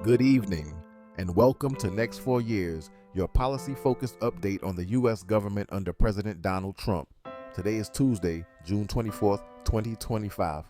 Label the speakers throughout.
Speaker 1: Good evening, and welcome to Next 4 Years, your policy-focused update on the U.S. government under President Donald Trump. Today is Tuesday, June 24th, 2025.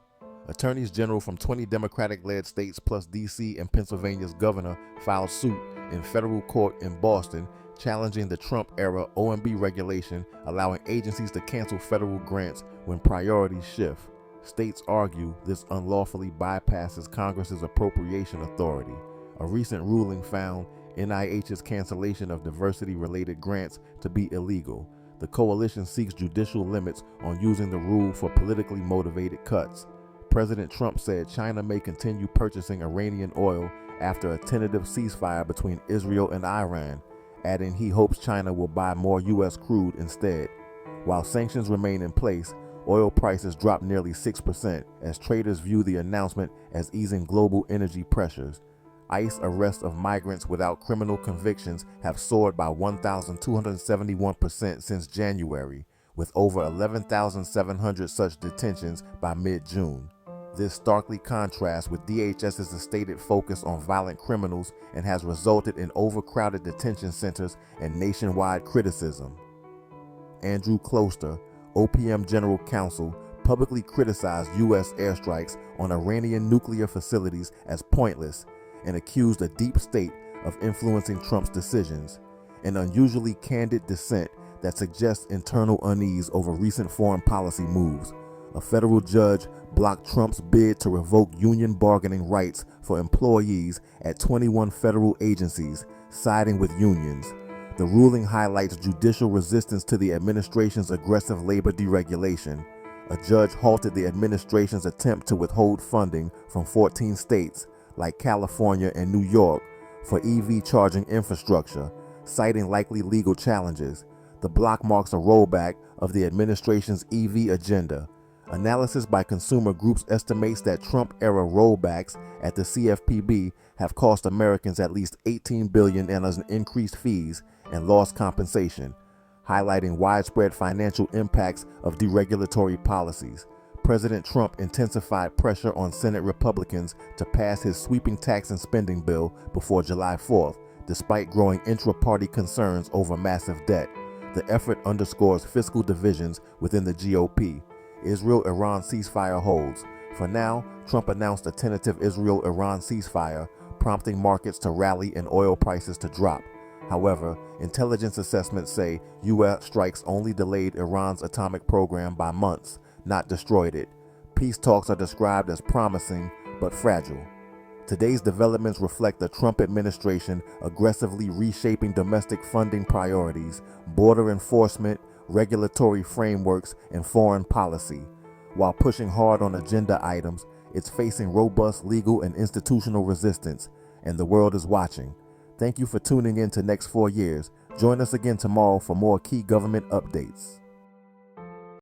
Speaker 1: Attorneys general from 20 Democratic-led states plus D.C. and Pennsylvania's governor filed suit in federal court in Boston challenging the Trump-era OMB regulation allowing agencies to cancel federal grants when priorities shift. States argue this unlawfully bypasses Congress's appropriation authority. A recent ruling found NIH's cancellation of diversity-related grants to be illegal. The coalition seeks judicial limits on using the rule for politically motivated cuts. President Trump said China may continue purchasing Iranian oil after a tentative ceasefire between Israel and Iran, adding he hopes China will buy more U.S. crude instead. While sanctions remain in place, oil prices dropped nearly 6% as traders view the announcement as easing global energy pressures. ICE arrests of migrants without criminal convictions have soared by 1,271% since January, with over 11,700 such detentions by mid-June. This starkly contrasts with DHS's stated focus on violent criminals and has resulted in overcrowded detention centers and nationwide criticism. Andrew Closter, OPM General Counsel, publicly criticized U.S. airstrikes on Iranian nuclear facilities as pointless and accused a deep state of influencing Trump's decisions, an unusually candid dissent that suggests internal unease over recent foreign policy moves. A federal judge blocked Trump's bid to revoke union bargaining rights for employees at 21 federal agencies, siding with unions. The ruling highlights judicial resistance to the administration's aggressive labor deregulation. A judge halted the administration's attempt to withhold funding from 14 states, like California and New York, for EV charging infrastructure, citing likely legal challenges. The block marks a rollback of the administration's EV agenda. Analysis by consumer groups estimates that Trump-era rollbacks at the CFPB have cost Americans at least $18 billion in increased fees and lost compensation, highlighting widespread financial impacts of deregulatory policies. President Trump intensified pressure on Senate Republicans to pass his sweeping tax and spending bill before July 4th, despite growing intra-party concerns over massive debt. The effort underscores fiscal divisions within the GOP. Israel-Iran ceasefire holds. For now, Trump announced a tentative Israel-Iran ceasefire, prompting markets to rally and oil prices to drop. However, intelligence assessments say U.S. strikes only delayed Iran's atomic program by months, not destroyed it. Peace talks are described as promising but fragile. Today's developments reflect the Trump administration aggressively reshaping domestic funding priorities, border enforcement, regulatory frameworks, and foreign policy. While pushing hard on agenda items, it's facing robust legal and institutional resistance, and the world is watching. Thank you for tuning in to Next 4 Years. Join us again tomorrow for more key government updates.